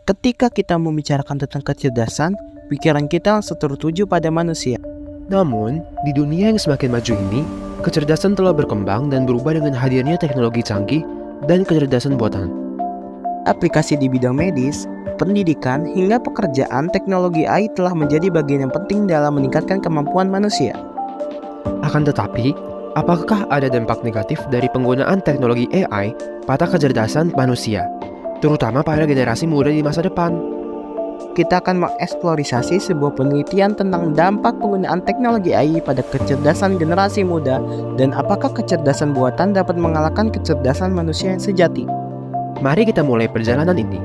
Ketika kita membicarakan tentang kecerdasan, pikiran kita langsung tertuju pada manusia. Namun, di dunia yang semakin maju ini, kecerdasan telah berkembang dan berubah dengan hadirnya teknologi canggih dan kecerdasan buatan. Aplikasi di bidang medis, pendidikan, hingga pekerjaan, teknologi AI telah menjadi bagian yang penting dalam meningkatkan kemampuan manusia. Akan tetapi, apakah ada dampak negatif dari penggunaan teknologi AI pada kecerdasan manusia, terutama pada generasi muda di masa depan? Kita akan mengeksplorasi sebuah penelitian tentang dampak penggunaan teknologi AI pada kecerdasan generasi muda dan apakah kecerdasan buatan dapat mengalahkan kecerdasan manusia yang sejati. Mari kita mulai perjalanan ini.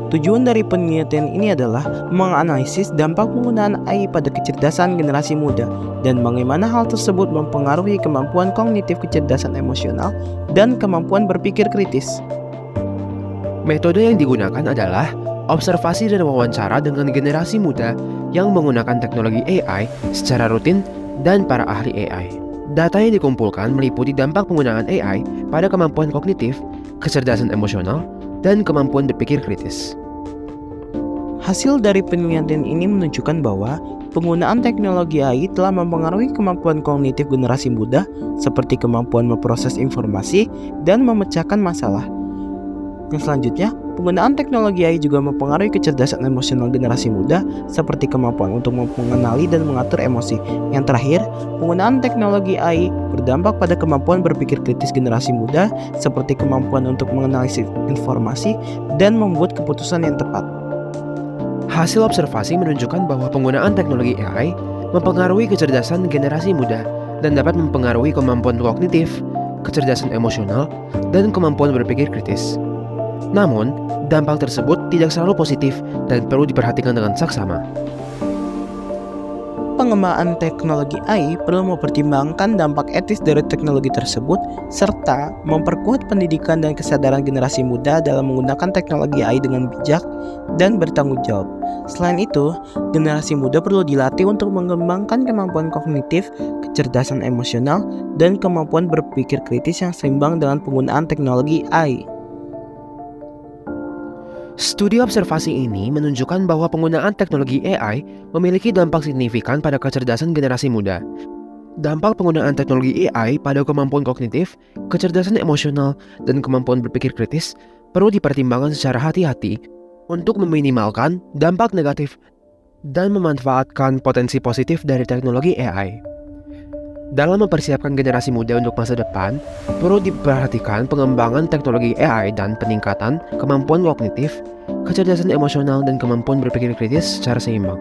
Tujuan dari penelitian ini adalah menganalisis dampak penggunaan AI pada kecerdasan generasi muda dan bagaimana hal tersebut mempengaruhi kemampuan kognitif, kecerdasan emosional, dan kemampuan berpikir kritis. Metode yang digunakan adalah observasi dan wawancara dengan generasi muda yang menggunakan teknologi AI secara rutin dan para ahli AI. Data yang dikumpulkan meliputi dampak penggunaan AI pada kemampuan kognitif, kecerdasan emosional, dan kemampuan berpikir kritis. Hasil dari penelitian ini menunjukkan bahwa penggunaan teknologi AI telah mempengaruhi kemampuan kognitif generasi muda seperti kemampuan memproses informasi dan memecahkan masalah. Yang selanjutnya, penggunaan teknologi AI juga mempengaruhi kecerdasan emosional generasi muda seperti kemampuan untuk mengenali dan mengatur emosi. Yang terakhir, penggunaan teknologi AI berdampak pada kemampuan berpikir kritis generasi muda seperti kemampuan untuk menganalisis informasi dan membuat keputusan yang tepat. Hasil observasi menunjukkan bahwa penggunaan teknologi AI mempengaruhi kecerdasan generasi muda dan dapat mempengaruhi kemampuan kognitif, kecerdasan emosional, dan kemampuan berpikir kritis. Namun, dampak tersebut tidak selalu positif dan perlu diperhatikan dengan saksama. Pengembangan teknologi AI perlu mempertimbangkan dampak etis dari teknologi tersebut serta memperkuat pendidikan dan kesadaran generasi muda dalam menggunakan teknologi AI dengan bijak dan bertanggung jawab. Selain itu, generasi muda perlu dilatih untuk mengembangkan kemampuan kognitif, kecerdasan emosional, dan kemampuan berpikir kritis yang seimbang dengan penggunaan teknologi AI. Studi observasi ini menunjukkan bahwa penggunaan teknologi AI memiliki dampak signifikan pada kecerdasan generasi muda. Dampak penggunaan teknologi AI pada kemampuan kognitif, kecerdasan emosional, dan kemampuan berpikir kritis perlu dipertimbangkan secara hati-hati untuk meminimalkan dampak negatif dan memanfaatkan potensi positif dari teknologi AI. Dalam mempersiapkan generasi muda untuk masa depan, perlu diperhatikan pengembangan teknologi AI dan peningkatan kemampuan kognitif, kecerdasan emosional, dan kemampuan berpikir kritis secara seimbang.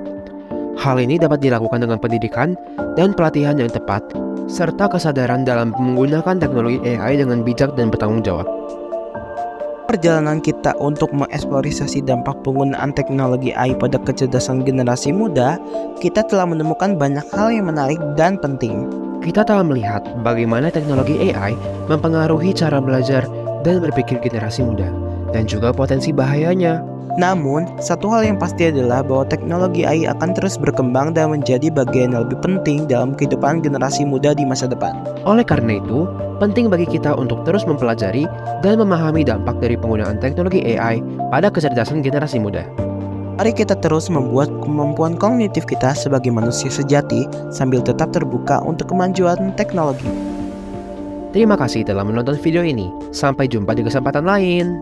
Hal ini dapat dilakukan dengan pendidikan dan pelatihan yang tepat, serta kesadaran dalam menggunakan teknologi AI dengan bijak dan bertanggung jawab. Perjalanan kita untuk mengeksplorasi dampak penggunaan teknologi AI pada kecerdasan generasi muda, kita telah menemukan banyak hal yang menarik dan penting. Kita telah melihat bagaimana teknologi AI mempengaruhi cara belajar dan berpikir generasi muda, dan juga potensi bahayanya. Namun, satu hal yang pasti adalah bahwa teknologi AI akan terus berkembang dan menjadi bagian yang lebih penting dalam kehidupan generasi muda di masa depan. Oleh karena itu, penting bagi kita untuk terus mempelajari dan memahami dampak dari penggunaan teknologi AI pada kecerdasan generasi muda. Mari kita terus membuat kemampuan kognitif kita sebagai manusia sejati sambil tetap terbuka untuk kemajuan teknologi. Terima kasih telah menonton video ini. Sampai jumpa di kesempatan lain.